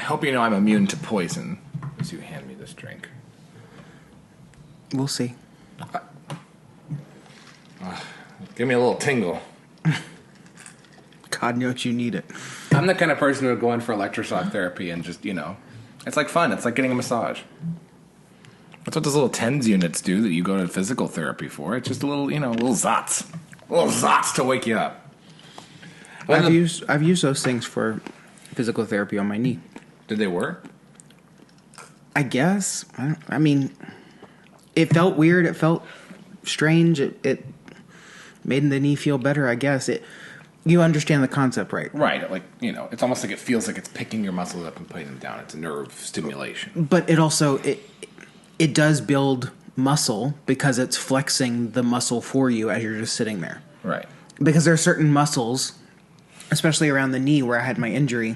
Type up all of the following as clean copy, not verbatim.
hope you know I'm immune to poison as you hand me this drink. We'll see. Give me a little tingle. God knows you need it. I'm the kind of person who would go in for electroshock therapy and just, it's like fun. It's like getting a massage. That's what those little TENS units do that you go to physical therapy for. It's just a little, little zots. Little zots to wake you up. I've used those things for physical therapy on my knee. Did they work? I guess. I mean, it felt weird. It felt strange. It made the knee feel better, I guess. You understand the concept, right? Right. Like, it's almost like it feels like it's picking your muscles up and putting them down. It's a nerve stimulation. But it also, it does build muscle because it's flexing the muscle for you as you're just sitting there. Right. Because there are certain muscles, especially around the knee where I had my injury,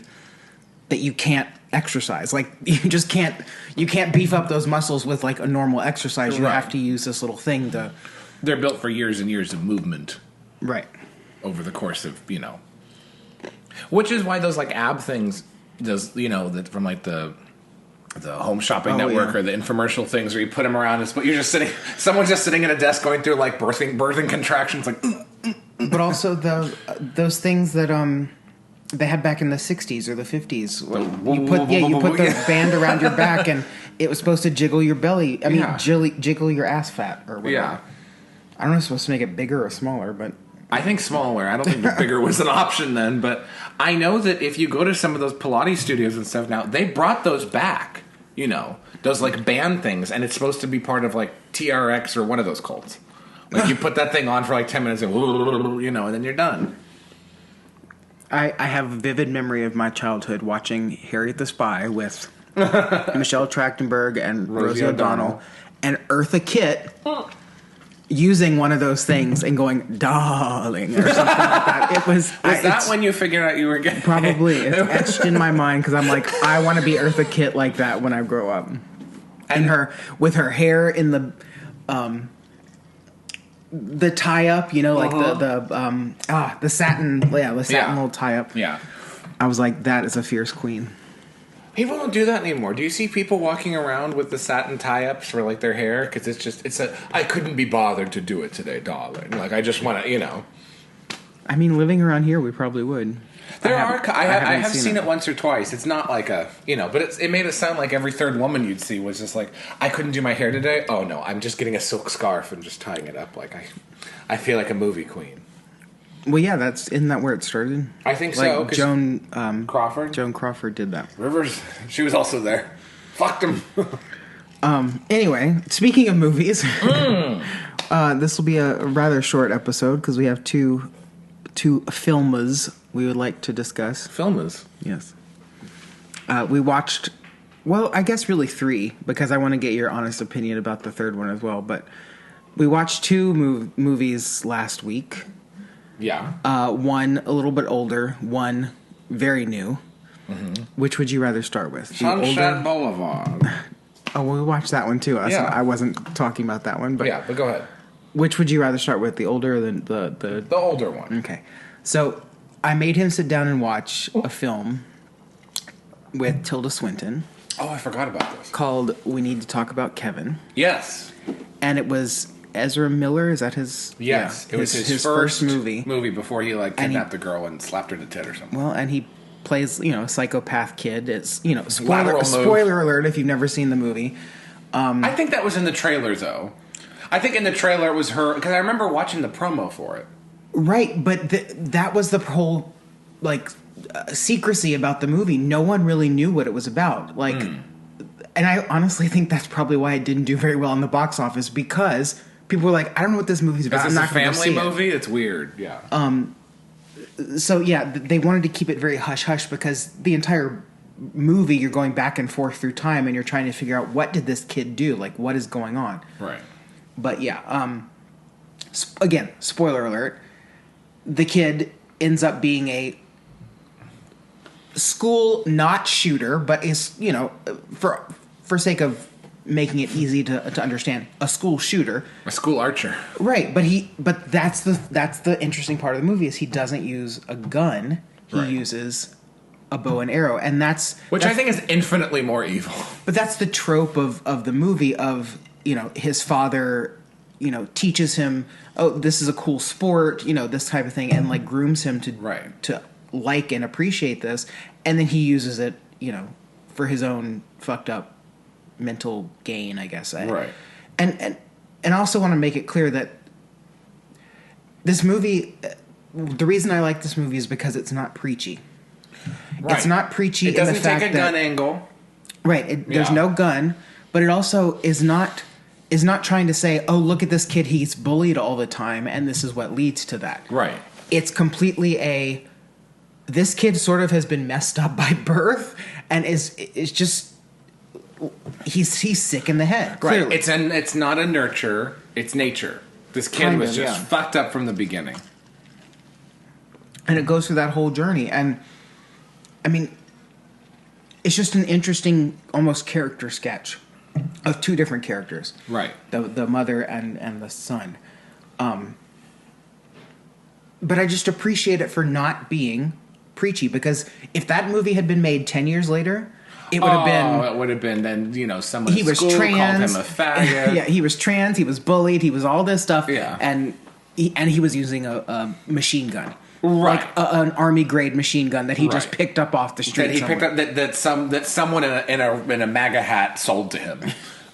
that you can't exercise. Like, you can't beef up those muscles with like a normal exercise. You have to use this little thing to... They're built for years and years of movement. Right. Over the course of, Which is why those like ab things, that from like the Home Shopping Network or the infomercial things where you put them around but you're just sitting, someone's just sitting at a desk going through like birthing contractions like. But also those things that they had back in the 60s or the 50s. You put the band around your back and it was supposed to jiggle your belly. I mean, jiggle your ass fat or whatever. Yeah. I don't know if it's supposed to make it bigger or smaller, but... I think smaller. I don't think bigger was an option then, but I know that if you go to some of those Pilates studios and stuff now, they brought those back, those like band things, and it's supposed to be part of like TRX or one of those cults. Like you put that thing on for like 10 minutes and, and then you're done. I have a vivid memory of my childhood watching Harriet the Spy with Michelle Trachtenberg and Rosie O'Donnell and Eartha Kitt using one of those things and going, darling, or something like that. It was... Was that when you figured out you were gay? Probably. It's etched in my mind because I'm like, I want to be Eartha Kitt like that when I grow up. And with her hair in the tie up, like the satin, the satin little tie up. Yeah. I was like, that is a fierce queen. People don't do that anymore. Do you see people walking around with the satin tie-ups for like their hair? Because I couldn't be bothered to do it today, darling. Like I just want to, I mean, living around here, we probably would. I have seen it once or twice. It's not like but it made it sound like every third woman you'd see was just like, I couldn't do my hair today. Oh no, I'm just getting a silk scarf and just tying it up. Like I feel like a movie queen. Well, yeah, isn't that where it started? I think so. Like Joan Crawford? Joan Crawford did that. Rivers, she was also there. Fucked him. Anyway, speaking of movies, this will be a rather short episode because we have two films we would like to discuss. Films? Yes. We watched, I guess really three because I want to get your honest opinion about the third one as well. But we watched two movies last week. Yeah. One a little bit older, one very new. Mm-hmm. Which would you rather start with? Sunset Boulevard. Oh, well, we watched that one too. Yeah. I wasn't talking about that one, but yeah. But go ahead. Which would you rather start with, the older or the older one? Okay, so I made him sit down and watch a film with Tilda Swinton. Oh, I forgot about this. Called "We Need to Talk About Kevin." Yes, and it was Ezra Miller. Is that his? Yes, yeah, it was his first movie before he kidnapped the girl and slapped her to tit or something. Well, and he plays a psychopath kid. It's spoiler alert if you've never seen the movie. I think that was in the trailer though. I think in the trailer it was her because I remember watching the promo for it. Right, but that was the whole secrecy about the movie. No one really knew what it was about. And I honestly think that's probably why it didn't do very well in the box office because people were like, I don't know what this movie's about. Is this a family movie? It's weird. Yeah. So yeah, they wanted to keep it very hush hush because the entire movie you're going back and forth through time and you're trying to figure out what did this kid do? Like what is going on? Right. But yeah, again, spoiler alert. The kid ends up being a school not shooter, but is for sake of making it easy to understand, a school shooter, a school archer, right? But that's the interesting part of the movie is he doesn't use a gun; he uses a bow and arrow, and that's I think is infinitely more evil. But that's the trope of the movie of, his father, teaches him, oh, this is a cool sport, this type of thing, and like grooms him to like and appreciate this, and then he uses it, for his own fucked up mental gain, I guess. Right. And I also want to make it clear that this movie, the reason I like this movie is because it's not preachy. Right. It's not preachy. It doesn't in the fact take a gun angle. Right. There's no gun, but it also is not trying to say, oh, look at this kid, he's bullied all the time, and this is what leads to that. Right. It's completely this kid sort of has been messed up by birth, and is just he's sick in the head. Clearly. Right. It's not a nurture. It's nature. This kid was just fucked up from the beginning. And it goes through that whole journey. And, I mean, it's just an interesting, almost character sketch of two different characters. Right. The mother and the son. But I just appreciate it for not being preachy. Because if that movie had been made 10 years later, it would have been... Oh, it would have been then, someone he at was school trans, called him a faggot. Yeah, he was trans, he was bullied, he was all this stuff. Yeah. And he was using a machine gun. Right. Like an army grade machine gun that he just picked up off the street. That he picked up that someone in a MAGA hat sold to him.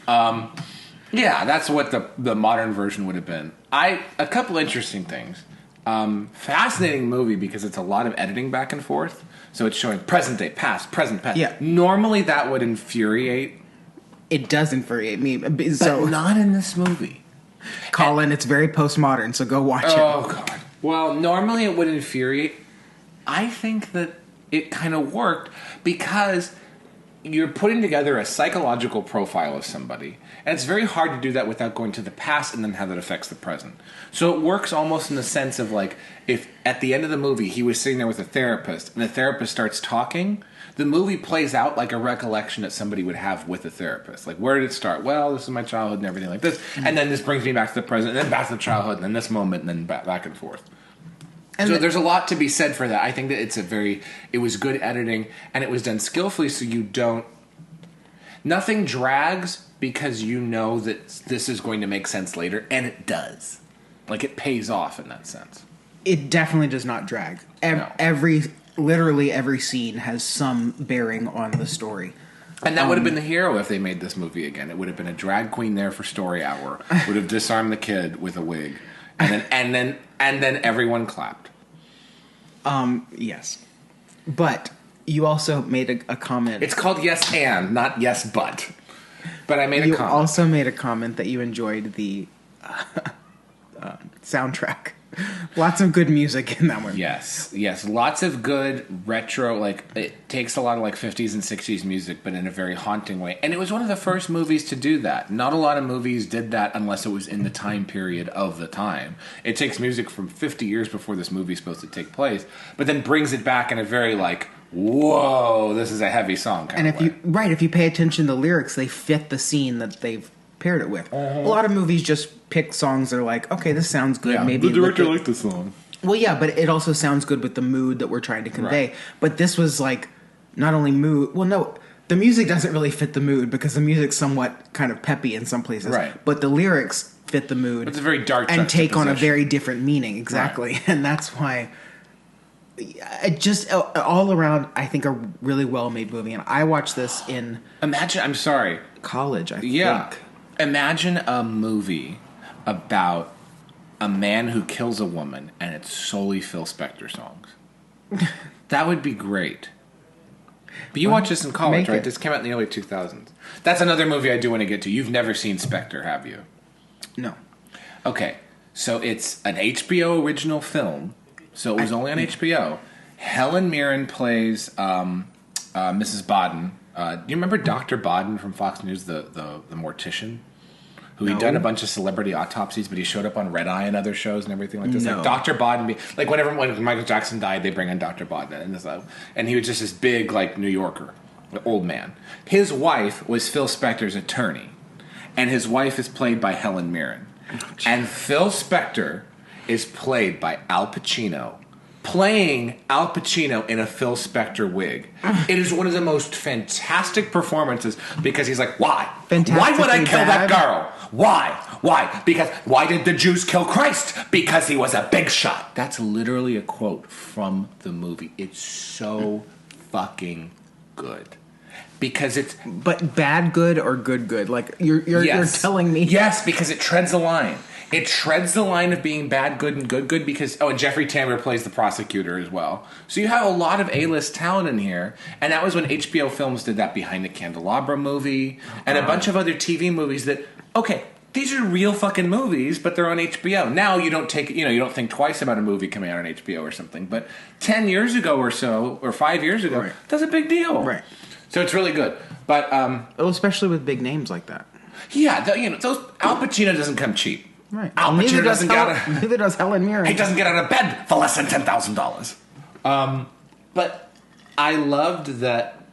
Yeah, that's what the modern version would have been. A couple interesting things. Fascinating movie because it's a lot of editing back and forth. So it's showing present day, past, present, past. Yeah. Normally that would infuriate. It does infuriate me. But so not in this movie. Colin, it's very postmodern, so go watch it. Oh, God. Well, normally it would infuriate. I think that it kind of worked because you're putting together a psychological profile of somebody, and it's very hard to do that without going to the past and then how that affects the present. So it works almost in the sense of like if at the end of the movie he was sitting there with a therapist and the therapist starts talking, the movie plays out like a recollection that somebody would have with a therapist. Like, where did it start? Well, this is my childhood and everything like this. And then this brings me back to the present, and then back to the childhood, and then this moment, and then back and forth. And so there's a lot to be said for that. I think that it was good editing, and it was done skillfully so nothing drags because you know that this is going to make sense later, and it does. Like, it pays off in that sense. It definitely does not drag. No. Literally every scene has some bearing on the story. And that would have been the hero if they made this movie again. It would have been a drag queen there for story hour. Would have disarmed the kid with a wig, and then everyone clapped. Yes, but you also made a comment. It's called Yes and, not Yes but. But I made a comment. You also made a comment that you enjoyed the soundtrack. Lots of good music in that one. Yes. Lots of good retro, like, it takes a lot of, like, 50s and 60s music, but in a very haunting way. And it was one of the first movies to do that. Not a lot of movies did that unless it was in the time period of the time. It takes music from 50 years before this movie's supposed to take place, but then brings it back in a very, like, whoa, this is a heavy song kind of way. If you pay attention to the lyrics, they fit the scene that they've paired it with. A lot of movies just pick songs that are like, okay, this sounds good. Yeah, maybe the director liked the song. Well, yeah, but it also sounds good with the mood that we're trying to convey. Right. But this was like not only mood. Well, no, the music doesn't really fit the mood because the music's somewhat kind of peppy in some places. Right. But the lyrics fit the mood. It's a very dark and take on a very different meaning. Exactly, right. And that's why. It just all around, I think, a really well made movie. And I watched this in college. I think. Imagine a movie about a man who kills a woman and it's solely Phil Spector songs. That would be great. But you watched this in college, right? This came out in the early 2000s. That's another movie I do want to get to. You've never seen Spectre, have you? No. Okay, so it's an HBO original film, so it was only on HBO. Helen Mirren plays Mrs. Bodden. Do you remember Dr. Bodden from Fox News, the mortician? Who he'd done a bunch of celebrity autopsies, but he showed up on Red Eye and other shows and everything like this. No. Like Dr. Bodden, like when Michael Jackson died, they bring in Dr. Bodden, and he was just this big like New Yorker, old man. His wife was Phil Spector's attorney, and his wife is played by Helen Mirren, and Phil Spector is played by Al Pacino, playing Al Pacino in a Phil Spector wig. It is one of the most fantastic performances because he's like, why? Why would I kill that girl? Why? Because why did the Jews kill Christ? Because he was a big shot. That's literally a quote from the movie. It's so fucking good. Because it's... But bad good or good good? Like, you're telling me... Yes, because it treads a line. It treads the line of being bad good and good good because... Oh, and Jeffrey Tambor plays the prosecutor as well. So you have a lot of A-list talent in here. And that was when HBO Films did that Behind the Candelabra movie. And a bunch of other TV movies that... Okay, these are real fucking movies, but they're on HBO. Now you don't take... You don't think twice about a movie coming out on HBO or something. But 10 years ago or so, or 5 years ago, that's a big deal. Right. So it's really good. But... especially with big names like that. Yeah, those Al Pacino doesn't come cheap. Right. Al Pacino doesn't neither does Helen Mirren. He doesn't get out of bed for less than $10,000. But I loved that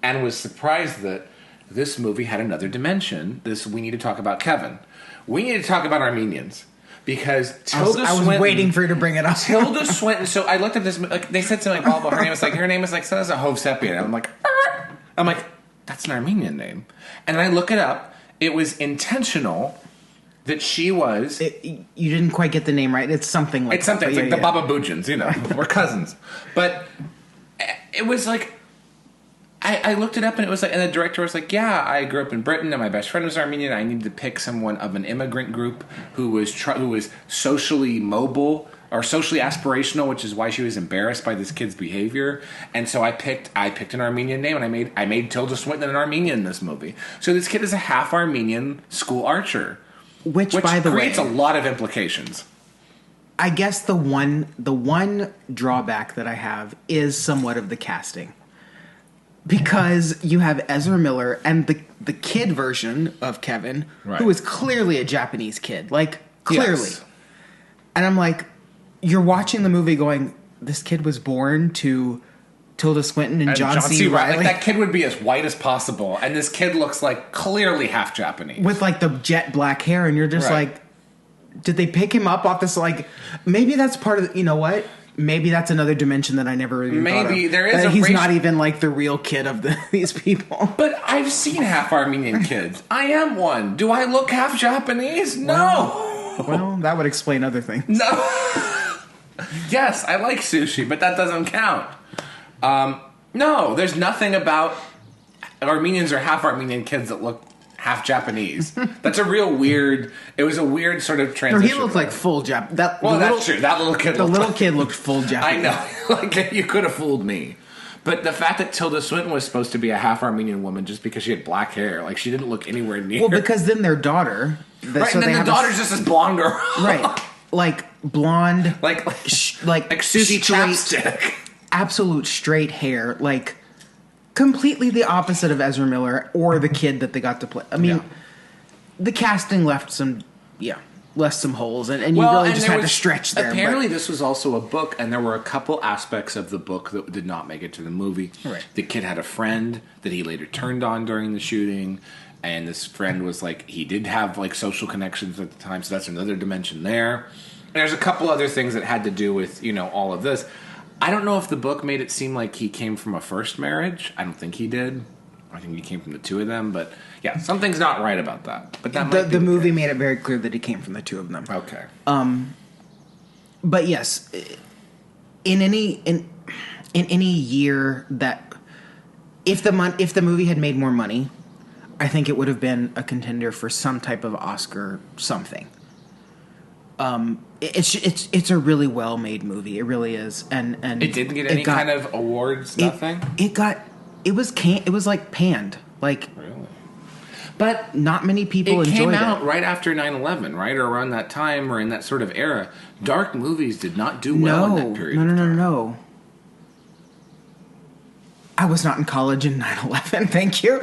and was surprised that this movie had another dimension. We need to talk about Kevin. We need to talk about Armenians. Because Tilda Swinton... I was waiting for you to bring it up. Tilda Swinton... So I looked at this... Like, they said something like, her name is like, so that's a Hovsepian. And I'm like, that's an Armenian name. And I look it up. It was intentional... that she was... You didn't quite get the name right. It's something like... It's something. It's like the Baba Bujans, We're cousins. But it was like... I looked it up and it was like... And the director was like, yeah, I grew up in Britain and my best friend was Armenian. I needed to pick someone of an immigrant group who was socially mobile or socially aspirational, which is why she was embarrassed by this kid's behavior. And so I picked an Armenian name and I made Tilda Swinton an Armenian in this movie. So this kid is a half Armenian school archer. Which by the way, creates a lot of implications. I guess the one drawback that I have is somewhat of the casting. Because you have Ezra Miller and the kid version of Kevin, who is clearly a Japanese kid. Like, clearly. Yes. And I'm like, you're watching the movie going, this kid was born to... Tilda Swinton and John C. Reilly. Like, that kid would be as white as possible, and this kid looks like clearly half Japanese with like the jet black hair, and you're just like, did they pick him up off this? Like, maybe that's part of. You know what? Maybe that's another dimension that I never really thought of. There is. He's not even like the real kid of these people. But I've seen half Armenian kids. I am one. Do I look half Japanese? No. Well, that would explain other things. No. Yes, I like sushi, but that doesn't count. No, there's nothing about Armenians or half Armenian kids that look half Japanese. That's a real weird... It was a weird sort of transition. He looked like full Jap... That's true. That little kid kid looked full Japanese. I know. Like, you could have fooled me. But the fact that Tilda Swinton was supposed to be a half Armenian woman just because she had black hair, like, she didn't look anywhere near... Well, because then their daughter... Right, and then the daughter's just this blonde girl. Right. Like, blonde... Like Susie Chapstick. Absolute straight hair, like completely the opposite of Ezra Miller or the kid that they got to play. I mean, the casting left some holes, and you really just had to stretch there. Apparently, this was also a book, and there were a couple aspects of the book that did not make it to the movie. Right. The kid had a friend that he later turned on during the shooting, and this friend was like, he did have like social connections at the time, so that's another dimension there. And there's a couple other things that had to do with all of this. I don't know if the book made it seem like he came from a first marriage. I don't think he did. I think he came from the two of them. But yeah, something's not right about that. But that the movie made it very clear that he came from the two of them. Okay. But yes, in any year that if the movie had made more money, I think it would have been a contender for some type of Oscar something. It's a really well made movie. It really is, and it didn't get any kind of awards. Nothing. It was like panned. Like, really? But not many people enjoyed it. It came out right after 9/11, right, or around that time, or in that sort of era. Dark movies did not do well in that period. No. I was not in college in 9/11. Thank you.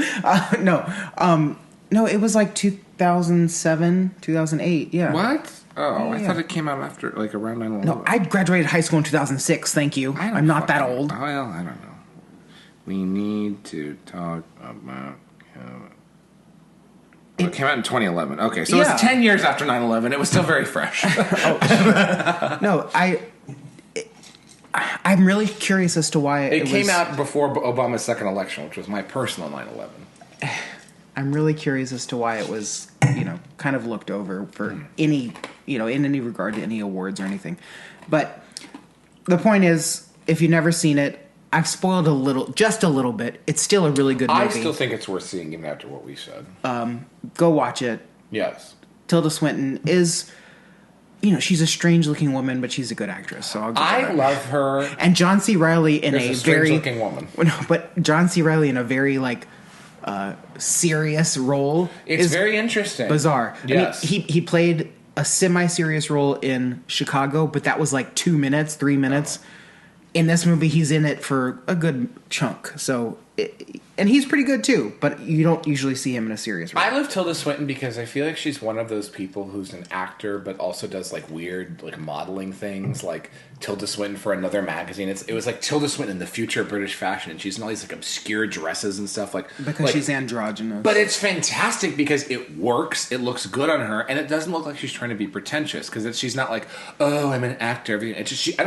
No, it was like 2007, 2008. Yeah. What? Oh, I thought it came out after, like, around 9/11. No, I graduated high school in 2006. Thank you. I'm not that old. Well, I don't know. We need to talk about... it came out in 2011. Okay, so it was 10 years after 9/11. It was still very fresh. No, I'm really curious as to why it came out before Obama's second election, which was my personal 9/11. I'm really curious as to why it was, kind of looked over for any, in any regard to any awards or anything. But the point is, if you've never seen it, I've spoiled just a little bit. It's still a really good movie. I still think it's worth seeing even after what we said. Go watch it. Yes. Tilda Swinton is, she's a strange-looking woman, but she's a good actress. So I love her. And John C. Reilly in a very strange-looking woman. But John C. Reilly in a very serious role. It's very interesting. Bizarre. Yes. I mean, he played a semi-serious role in Chicago, but that was 2 minutes, 3 minutes. In this movie, he's in it for a good chunk. So, and he's pretty good too, but you don't usually see him in a serious role. I love Tilda Swinton because I feel like she's one of those people who's an actor, but also does weird modeling things, like Tilda Swinton for another magazine. It was like Tilda Swinton in the future of British fashion, and she's in all these obscure dresses and stuff because she's androgynous. But it's fantastic because it works. It looks good on her, and it doesn't look like she's trying to be pretentious because she's not like, oh, I'm an actor. It's just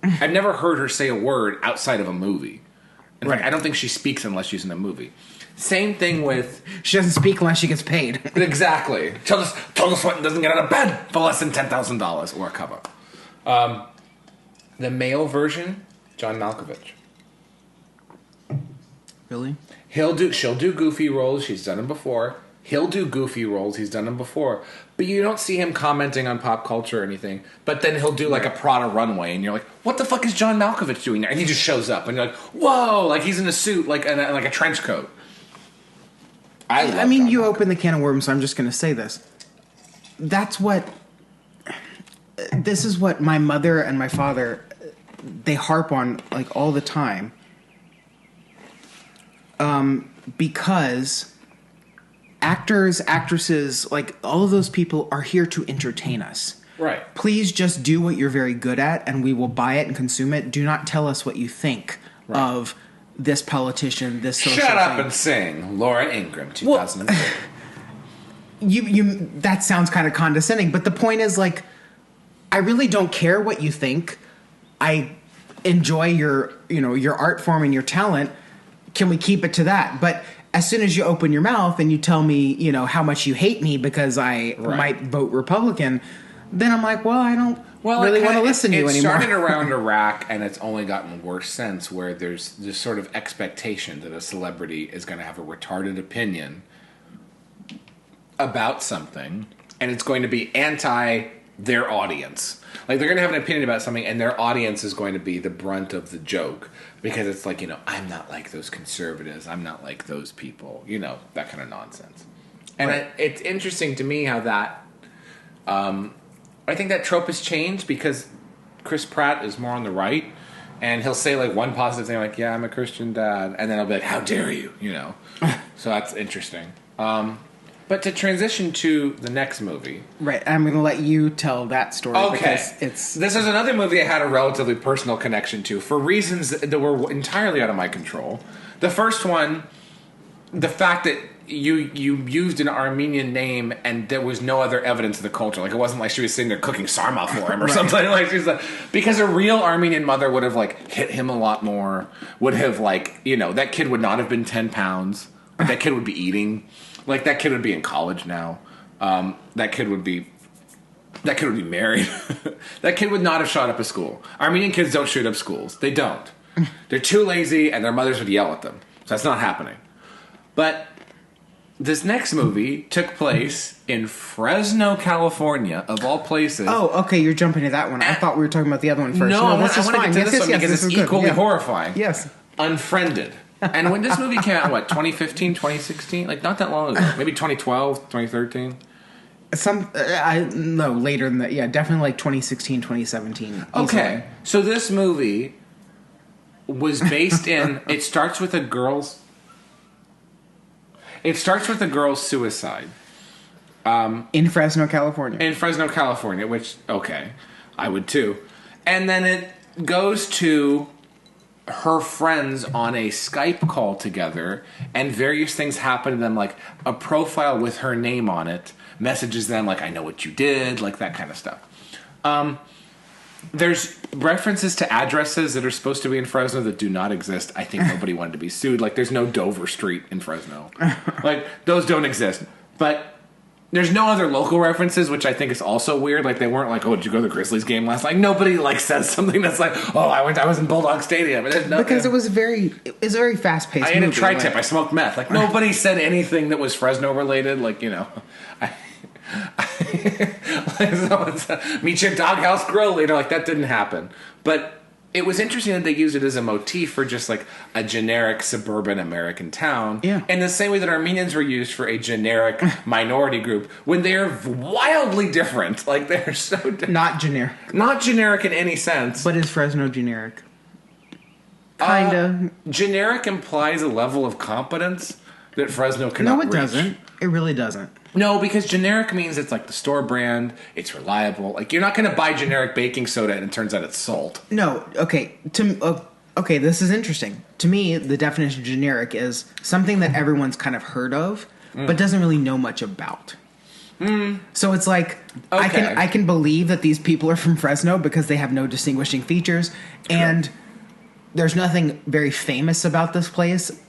I've never heard her say a word outside of a movie. In fact, I don't think she speaks unless she's in a movie. Same thing with... She doesn't speak unless she gets paid. Exactly. Tilda Swinton doesn't get out of bed for less than $10,000 or a cover. The male version, John Malkovich. Really? She'll do goofy roles. She's done them before. He'll do goofy roles. He's done them before. But you don't see him commenting on pop culture or anything. But then he'll do a Prada runway, and you're like, what the fuck is John Malkovich doing there? And he just shows up, and you're like, whoa, he's in a suit, and a trench coat. I mean, you open the can of worms, so I'm just going to say this. This is what my mother and my father, they harp on, all the time. Because... actors, actresses, all of those people are here to entertain us. Right. Please just do what you're very good at, and we will buy it and consume it. Do not tell us what you think of this politician, this social Shut up thing. and sing, Laura Ingraham, 2003. You that sounds kind of condescending, but the point is, I really don't care what you think. I enjoy your art form and your talent. Can we keep it to that? But as soon as you open your mouth and you tell me, how much you hate me because I might vote Republican, then I'm like, well, I don't really want to listen to you anymore. It started around Iraq, and it's only gotten worse since, where there's this sort of expectation that a celebrity is going to have a retarded opinion about something, and it's going to be anti their audience. They're going to have an opinion about something, and their audience is going to be the brunt of the joke. Because it's I'm not like those conservatives. I'm not like those people. That kind of nonsense. And it's interesting to me how that... I think that trope has changed because Chris Pratt is more on the right. And he'll say, one positive thing, yeah, I'm a Christian dad. And then I'll be like, how dare you, So that's interesting. But to transition to the next movie... Right, I'm going to let you tell that story. Okay. Because This is another movie I had a relatively personal connection to for reasons that were entirely out of my control. The first one, the fact that you used an Armenian name and there was no other evidence of the culture. It wasn't like she was sitting there cooking sarma for him or something. Because a real Armenian mother would have, hit him a lot more. Would have, that kid would not have been 10 pounds. That kid would be eating... that kid would be in college now. That kid would be married. That kid would not have shot up a school. Armenian kids don't shoot up schools. They don't. They're too lazy, and their mothers would yell at them. So that's not happening. But this next movie took place in Fresno, California, of all places. Oh, okay, you're jumping to that one. I thought we were talking about the other one first. No, I want to get to this one because it's equally horrifying. Yes. Unfriended. And when this movie came out, 2015, 2016? Not that long ago. Maybe 2012, 2013? No, later than that. Yeah, definitely 2016, 2017. Okay. So this movie was based in... It starts with a girl's suicide. In Fresno, California. In Fresno, California, which, okay, I would too. And then it goes to... her friends on a Skype call together, and various things happen to them, a profile with her name on it messages them I know what you did, that kind of stuff. There's references to addresses that are supposed to be in Fresno that do not exist. I think nobody wanted to be sued. Like, there's no Dover Street in Fresno. Like, those don't exist. But there's no other local references, which I think is also weird. Like, they weren't like, oh, did you go to the Grizzlies game last night? Nobody, like, says something that's like, oh, I was in Bulldog Stadium. Because it was a very fast-paced movie. I ate a tri-tip. I smoked meth. Like, nobody said anything that was Fresno-related. Like, you know, meet you at Doghouse Grill, you know, like that didn't happen. But it was interesting that they used it as a motif for just like a generic suburban American town. Yeah. In the same way that Armenians were used for a generic minority group when they're wildly different. Like they're so not generic. Not generic in any sense. But is Fresno generic? Kinda. Generic implies a level of competence that Fresno cannot reach. No, it doesn't. It really doesn't. No, because generic means it's like the store brand, it's reliable. Like, you're not going to buy generic baking soda and it turns out it's salt. No, okay. Okay, this is interesting. To me, the definition of generic is something that everyone's kind of heard of, but doesn't really know much about. So it's like, okay. I can believe that these people are from Fresno because they have no distinguishing features, and there's nothing very famous about this place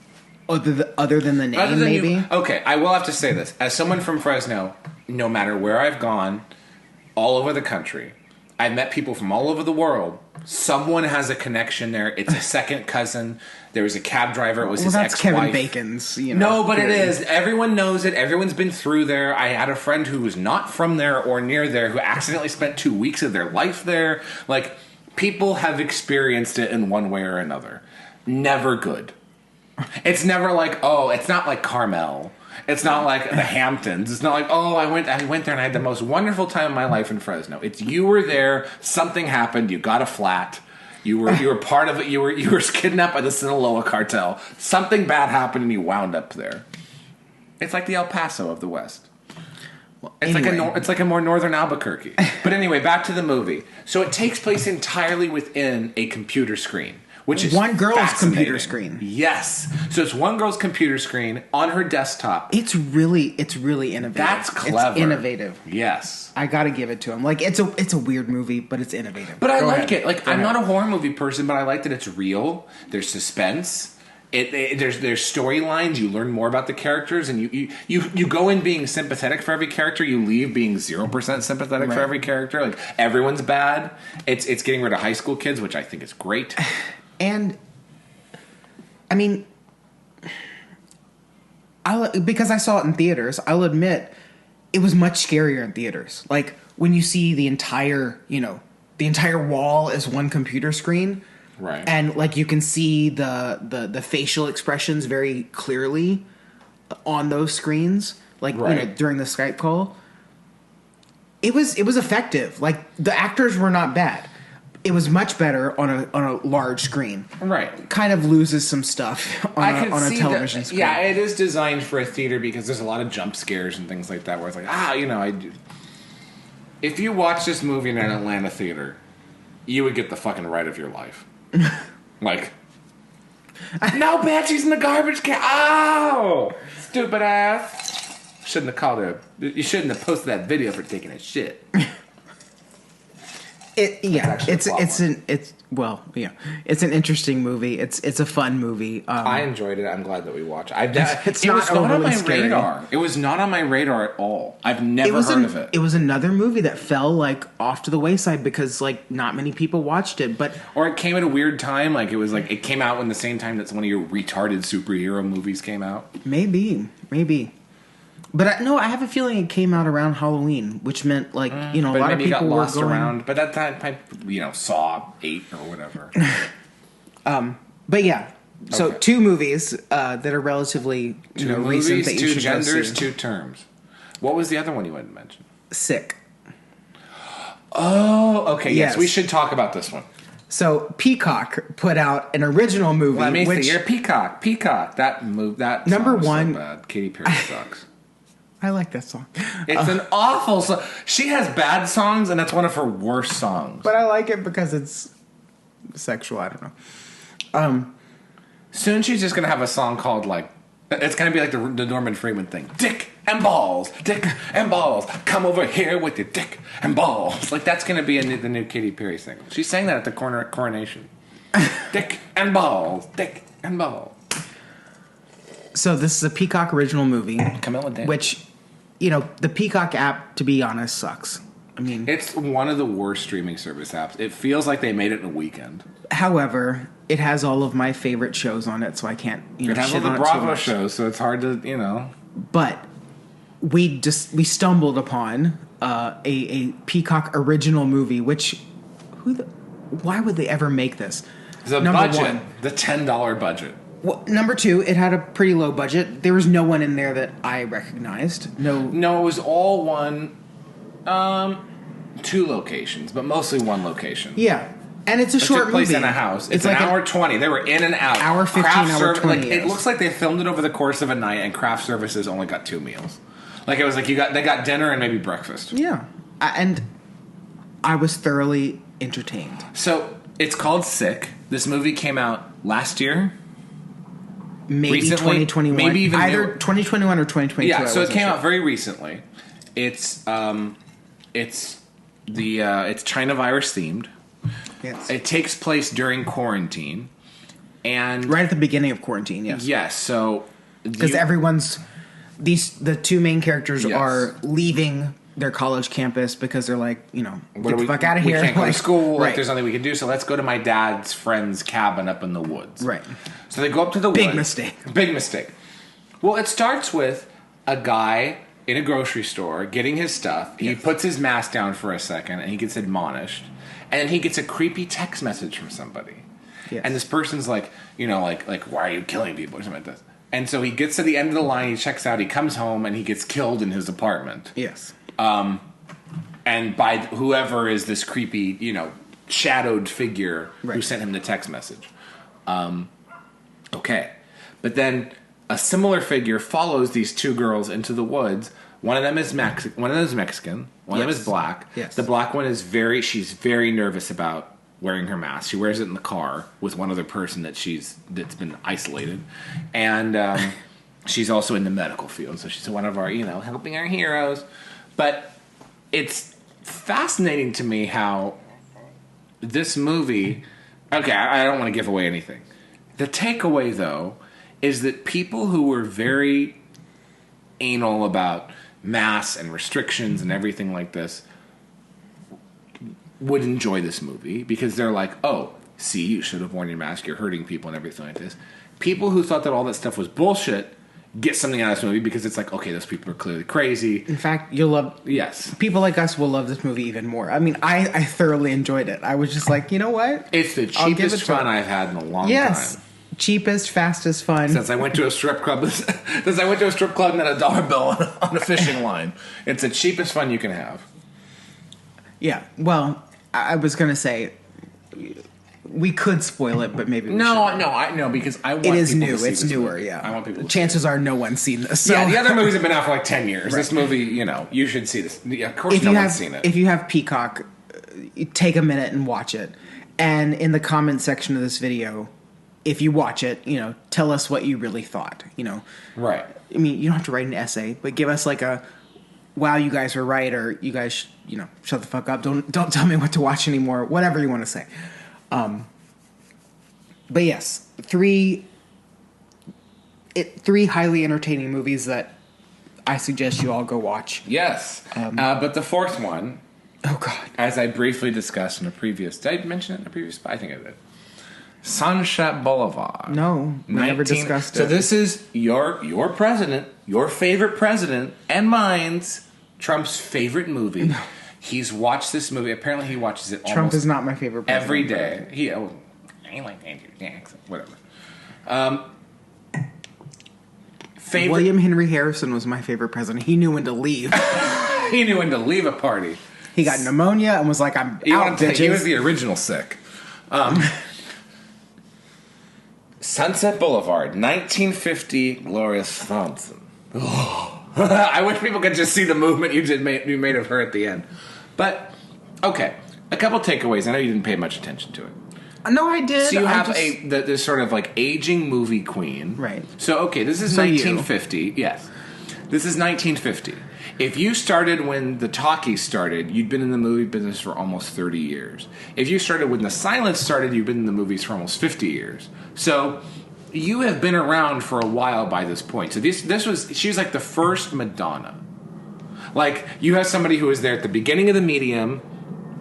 other than the name, maybe. Okay, I will have to say this. As someone from Fresno, no matter where I've gone, all over the country, I've met people from all over the world. Someone has a connection there. It's a second cousin. There was a cab driver. It was his that's ex-wife. Kevin Bacon's, you know. No, but it is. Everyone knows it. Everyone's been through there. I had a friend who was not from there or near there who accidentally spent 2 weeks of their life there. Like, people have experienced it in one way or another. Never good. It's never like, oh, it's not like Carmel. It's not like the Hamptons. It's not like, oh, I went there and I had the most wonderful time of my life in Fresno. It's you were there, something happened, you got a flat, you were part of it, you were kidnapped by the Sinaloa cartel. Something bad happened and you wound up there. It's like the El Paso of the West. It's like a more northern Albuquerque. But anyway, back to the movie. So it takes place entirely within a computer screen. Which is one girl's computer screen. Yes. So it's one girl's computer screen on her desktop. It's really innovative. That's clever. It's innovative. Yes. I gotta give it to him. Like, it's a weird movie, but it's innovative. But I like it. Like, I'm not a horror movie person, but I like that it's real. There's suspense. There's storylines. You learn more about the characters, and you go in being sympathetic for every character. You leave being 0% sympathetic for every character. Like, everyone's bad. It's getting rid of high school kids, which I think is great. And, I mean, because I saw it in theaters, I'll admit it was much scarier in theaters. Like, when you see the entire wall is one computer screen. Right. And, like, you can see the facial expressions very clearly on those screens. Like, right. You know, during the Skype call. It was effective. Like, the actors were not bad. It was much better on a large screen. Right. Kind of loses some stuff on a television screen. Yeah, it is designed for a theater because there's a lot of jump scares and things like that where it's like, you know, if you watch this movie in an Atlanta theater, you would get the fucking right of your life. Like, no, Banshee's in the garbage can. Oh! Stupid ass. Shouldn't have called her. You shouldn't have posted that video for taking a shit. It's an interesting movie. It's a fun movie. I enjoyed it. I'm glad that we watched it. It was not on my scary. radar. It was not on my radar at all. I've never heard of it. It was another movie that fell like off to the wayside because like not many people watched it. Or it came at a weird time. Like it came out in the same time that one of your retarded superhero movies came out. Maybe. But I have a feling it came out around Halloween, which meant like a lot of people got lost were going around. But that time, Saw 8 or whatever. But yeah, so okay. 2 movies that are relatively recent. Movies, that you 2 should genders, go see. 2 terms. What was the other one you wanted to mention? Sick. Oh, okay. Yes, we should talk about this one. So Peacock put out an original movie. Let me see. You're Peacock. That number song was one. So bad. Katy Perry sucks. I like that song. It's an awful song. She has bad songs, and that's one of her worst songs. But I like it because it's sexual. I don't know. Soon she's just going to have a song called, like, It's going to be like the Norman Freeman thing. Dick and balls. Dick and balls. Come over here with your dick and balls. Like, that's going to be the new Katy Perry single. She sang that at the coronation. Dick and balls. Dick and balls. So this is a Peacock original movie. Camilla Dan. Which, the Peacock app, to be honest, sucks. I mean... It's one of the worst streaming service apps. It feels like they made it in a weekend. However, it has all of my favorite shows on it, so I can't, it has all the Bravo shows, so it's hard to, But we stumbled upon a Peacock original movie, which why would they ever make this? The budget, the $10 budget. Well, number two, it had a pretty low budget. There was no one in there that I recognized. No, it was all one, 2 locations, but mostly one location. Yeah. And it's a short took place movie. In a house. It's like an hour 20. They were in and out. Hour 15, hour 20. It looks like they filmed it over the course of a night, and craft services only got 2 meals. Like, it was like they got dinner and maybe breakfast. Yeah. And I was thoroughly entertained. So, it's called Sick. This movie came out last year. Maybe recently, 2021. Maybe even either 2021 or 2022. Yeah, so it came out very recently. It's China virus themed. Yes. It takes place during quarantine, and right at the beginning of quarantine. Yes. Yes. So because the 2 main characters are leaving their college campus because they're like, get the fuck out of here. We can't go to school. Right. Like, there's nothing we can do. So let's go to my dad's friend's cabin up in the woods. Right. So they go up to the woods. Big mistake. Big mistake. Well, it starts with a guy in a grocery store getting his stuff. He puts his mask down for a second, and he gets admonished. And then he gets a creepy text message from somebody. Yes. And this person's like, like, why are you killing people or something like this? And so he gets to the end of the line, he checks out, he comes home, and he gets killed in his apartment. Yes. And by whoever is this creepy, shadowed figure who sent him the text message. Okay. But then a similar figure follows these 2 girls into the woods. One of them is Mexican. One of them is Mexican. One of them is black. Yes. The black one is she's very nervous about wearing her mask. She wears it in the car with one other person that's been isolated, and she's also in the medical field. So she's one of our, helping our heroes. But it's fascinating to me how this movie. Okay, I don't want to give away anything. The takeaway, though, is that people who were very anal about masks and restrictions and everything like this would enjoy this movie because they're like, oh, see, you should have worn your mask, you're hurting people and everything like this. People who thought that all that stuff was bullshit get something out of this movie because it's like, okay, those people are clearly crazy. In fact, you'll love... Yes. People like us will love this movie even more. I mean, I thoroughly enjoyed it. I was just like, you know what? It's the cheapest fun I've had in a long time. Cheapest, fastest fun. Since I went to a strip club, and then a dollar bill on a fishing line. It's the cheapest fun you can have. Yeah. Well, I was going to say we could spoil it, but maybe we no, because I want it is people new. to see It's this newer. movie. Yeah. I want people. Chances are no one's seen this. So. Yeah, the other movies have been out for like 10 years. Right. This movie, you should see this. Yeah, of course, no one's seen it. If you have Peacock, take a minute and watch it. And in the comment section of this video, if you watch it, tell us what you really thought. Right. I mean, you don't have to write an essay, but give us like a, wow, you guys were right, or you guys, shut the fuck up. Don't tell me what to watch anymore. Whatever you want to say. But yes, three highly entertaining movies that I suggest you all go watch. Yes. But the fourth one, oh God, as I briefly discussed in a previous, did I mention it in a previous? I think I did. Sunset Boulevard. No, we never discussed it. So this is your president, your favorite president, and mine's Trump's favorite movie. No. He's watched this movie. Apparently, he watches it. Trump is not my favorite president. Every day. I like Andrew Jackson. Whatever. Favorite. William Henry Harrison was my favorite president. He knew when to leave. He knew when to leave a party. He got pneumonia and was like, "I'm out, bitches." He was the original sick. Sunset Boulevard, 1950, Gloria Swanson. I wish people could just see the movement you made of her at the end. But, okay, a couple takeaways. I know you didn't pay much attention to it. No, I did. So you have this sort of like aging movie queen. Right. So, okay, this is 1950. Yes. This is 1950. If you started when the talkies started, you'd been in the movie business for almost 30 years. If you started when the silence started, you've been in the movies for almost 50 years. So you have been around for a while by this point. So she was like the first Madonna. Like, you have somebody who was there at the beginning of the medium,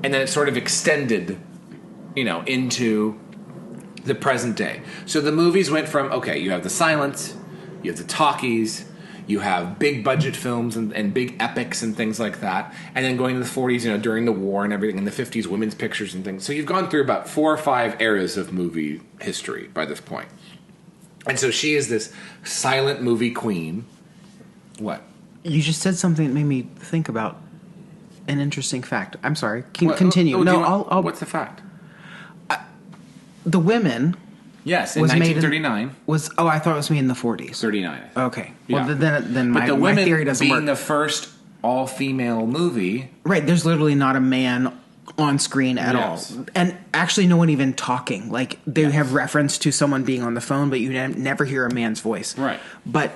and then it sort of extended, into the present day. So the movies went from, okay, you have the silence, you have the talkies, you have big budget films and big epics and things like that. And then going to the 40s, during the war and everything, in the 50s, women's pictures and things. So you've gone through about 4 or 5 eras of movie history by this point. And so she is this silent movie queen. What? You just said something that made me think about an interesting fact. I'm sorry. Continue. I'll what's the fact? The Women... Yes, in 1939. I thought it was made in the 40s. 39. Okay. Yeah. Well, then my theory doesn't being work. the first all-female movie. Right, there's literally not a man on screen at all. And actually no one even talking. Like, they have reference to someone being on the phone, but you never hear a man's voice. Right. But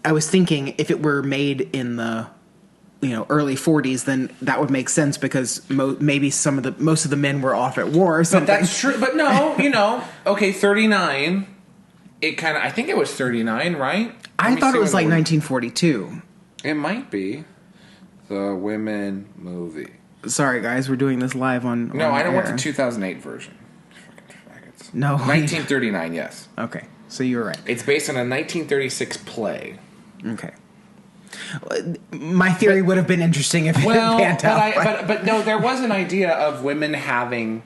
I was thinking, if it were made in the early 40s, then that would make sense because maybe most of the men were off at war or something. But that's true. But no, okay, 39. I think it was 39, right? I thought it was like 1942. It might be. The Women movie. Sorry, guys, we're doing this live on. No, I don't want the 2008 version. No, 1939. Yes. Okay, so you were right. It's based on a 1936 play. Okay. My theory would have been interesting if it panned out. But no, there was an idea of women having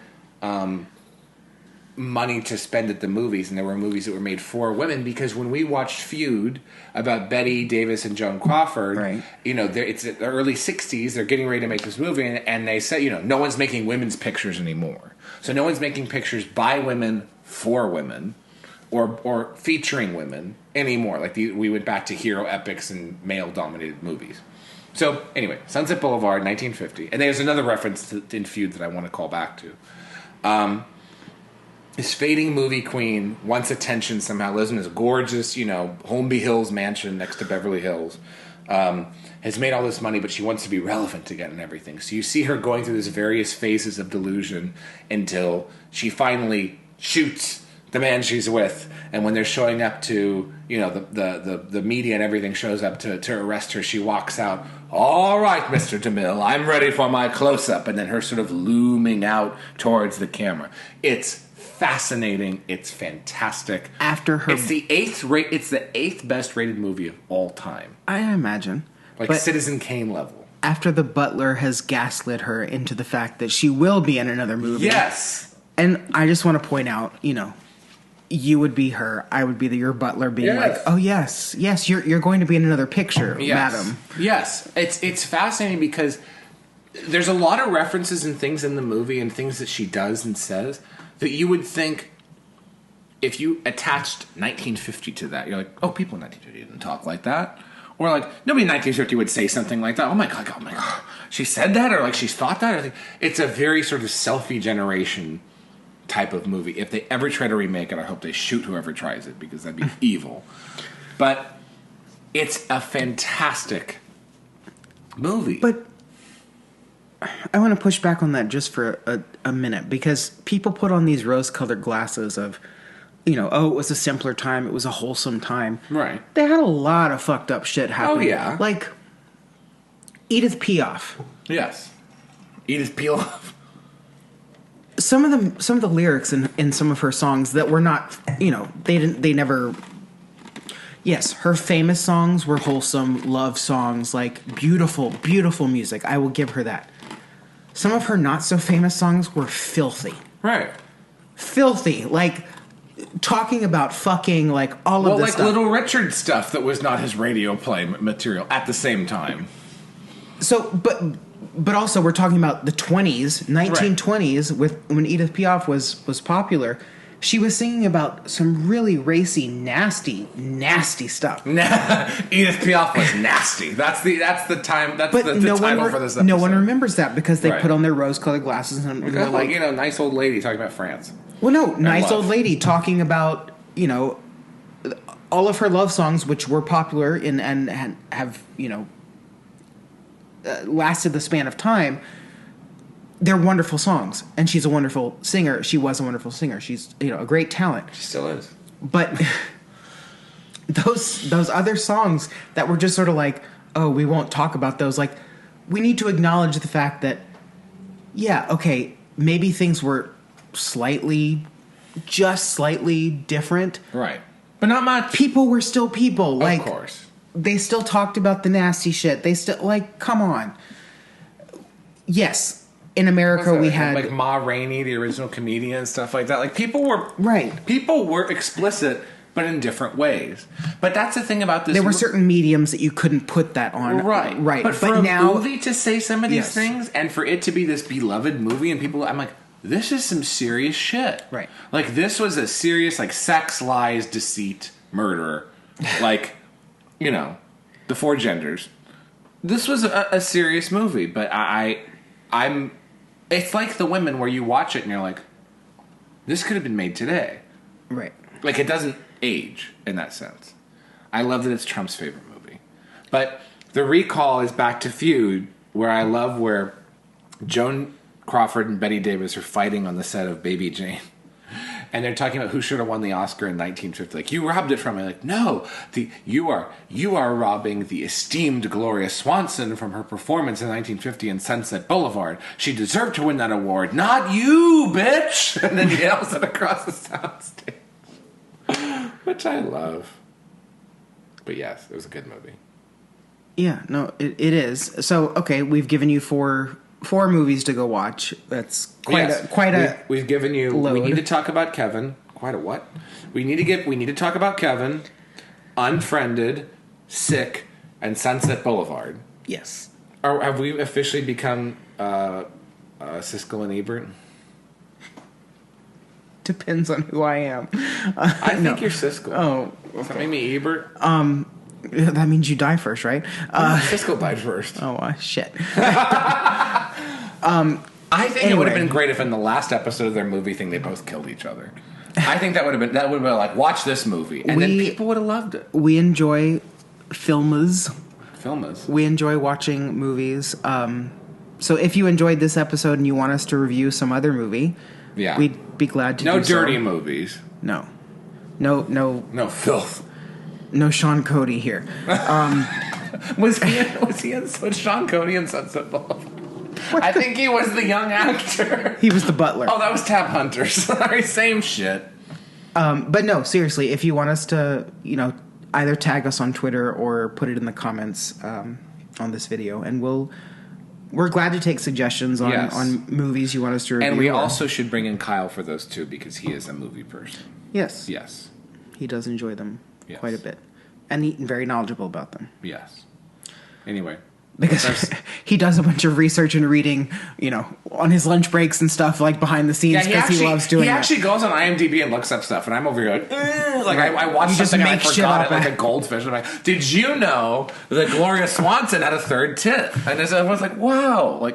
money to spend at the movies, and there were movies that were made for women, because when we watched Feud about Betty Davis and Joan Crawford, right. It's the early 60s, they're getting ready to make this movie, and they said, no one's making women's pictures anymore. So no one's making pictures by women for women. Or featuring women anymore. Like we went back to hero epics and male-dominated movies. So anyway, Sunset Boulevard, 1950, and there's another reference in Feud that I want to call back to. This fading movie queen wants attention somehow. Lives in this gorgeous, Holmby Hills mansion next to Beverly Hills. Has made all this money, but she wants to be relevant again and everything. So you see her going through these various phases of delusion until she finally shoots the man she's with, and when they're showing up to, the media and everything shows up to arrest her, she walks out, "All right, Mr. DeMille, I'm ready for my close-up," and then her sort of looming out towards the camera. It's fascinating. It's fantastic. It's the eighth best rated movie of all time. I imagine. Like Citizen Kane level. After the butler has gaslit her into the fact that she will be in another movie. Yes. And I just want to point out, you would be her, I would be your butler, being like, "Oh yes, you're going to be in another picture, madam." Yes, it's fascinating because there's a lot of references and things in the movie and things that she does and says that you would think, if you attached 1950 to that, you're like, "Oh, people in 1950 didn't talk like that," or like nobody in 1950 would say something like that. Oh my god, she said that, or like she's thought that. It's a very sort of selfie generation type of movie. If they ever try to remake it, I hope they shoot whoever tries it, because that'd be evil. But it's a fantastic movie. But I want to push back on that just for a minute, because people put on these rose-colored glasses of, it was a simpler time, it was a wholesome time. Right. They had a lot of fucked up shit happening. Oh, yeah. Like Edith Piaf. Yes. Edith Piaf. Some of the lyrics in some of her songs that were not, they never. Yes, her famous songs were wholesome love songs, like beautiful, beautiful music. I will give her that. Some of her not so famous songs were filthy. Right. Filthy, like talking about fucking, like all of this stuff. Little Richard stuff that was not his radio play material at the same time. So, but also we're talking about the 1920s, right. When Edith Piaf was popular. She was singing about some really racy, nasty stuff. Edith Piaf was nasty. That's the time. That's the title for this episode. No one remembers that because they put on their rose-colored glasses and they're like, nice old lady talking about France. Well, no, nice love. old lady talking about, you know, all of her love songs, which were popular and have, you know, lasted the span of time. They're wonderful songs, and she's a wonderful singer. She was a wonderful singer. She's, you know, a great talent. She still is. But those other songs that were just sort of like, oh, we won't talk about those. Like, we need to acknowledge the fact that, yeah, okay, maybe things were just slightly different. Right. But not much. People were still people. Like, of course. They still talked about the nasty shit. They still, like, come on. Yes, in America we had... Like Ma Rainey, the original comedian, and stuff like that. Like, people were... Right. People were explicit, but in different ways. But that's the thing about this... There were certain mediums that you couldn't put that on. Right. Right. But for now, a movie to say some of these Yes. things, and for it to be this beloved movie, and people... I'm like, this is some serious shit. Right. Like, this was a serious, like, sex, lies, deceit, murder. Like, you know, the four genders. This was a serious movie, but I'm... It's like The Women, where you watch it and you're like, this could have been made today. Right. Like, it doesn't age in that sense. I love that it's Trump's favorite movie. But the recall is back to Feud, where I love where Joan Crawford and Bette Davis are fighting on the set of Baby Jane. And they're talking about who should have won the Oscar in 1950. Like, you robbed it from me. Like, no, you are robbing the esteemed Gloria Swanson from her performance in 1950 in Sunset Boulevard. She deserved to win that award, not you, bitch! And then he yells it across the soundstage. Which I love. But yes, it was a good movie. Yeah, no, it is. So, okay, we've given you four movies to go watch. That's quite a We've given you. load. We need to talk about Kevin. Quite a what? We need to talk about Kevin, Unfriended, Sick, and Sunset Boulevard. Yes. Have we officially become Siskel and Ebert? Depends on who I am. I think you're Siskel. Oh, Does that make me Ebert? that means you die first, right? Siskel died first. Oh, shit. I think it would have Anyway. been great if in the last episode of their movie thing they both killed each other. I think that would have been like, watch this movie, and then people would have loved it. We enjoy filmers. Filmers. We enjoy watching movies. So if you enjoyed this episode and you want us to review some other movie, Yeah. we'd be glad to No do so. dirty movies. No, No filth. no Sean Cody here. Was Sean Cody in Sunset Boulevard? I think he was the young actor. He was the butler. Oh, that was Tab Hunter. Sorry, same shit. But no, seriously, if you want us to, either tag us on Twitter or put it in the comments on this video, and we're glad to take suggestions on, Yes. on movies you want us to review. And we or- also should bring in Kyle for those too, because he is a movie person. yes, Yes. he does enjoy them Yes. quite a bit, and he's very knowledgeable about them. Yes. Anyway. Because he does a bunch of research and reading, on his lunch breaks and stuff, like behind the scenes, because he loves doing He that. actually goes on IMDb and looks up stuff, and I'm over here like, I watched You just something and I make shit forgot up. it, like a goldfish. I'm like, did you know that Gloria Swanson had a third tit? And I was like, wow,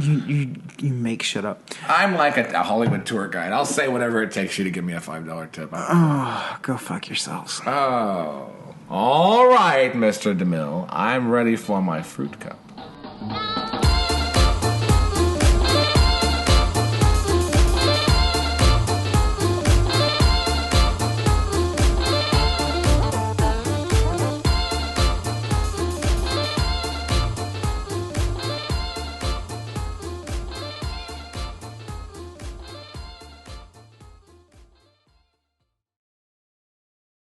You make shit up. I'm like a Hollywood tour guide. I'll say whatever it takes you to give me a $5 tip. Oh, go fuck yourselves. Oh. All right, Mr. DeMille. I'm ready for my fruit cup.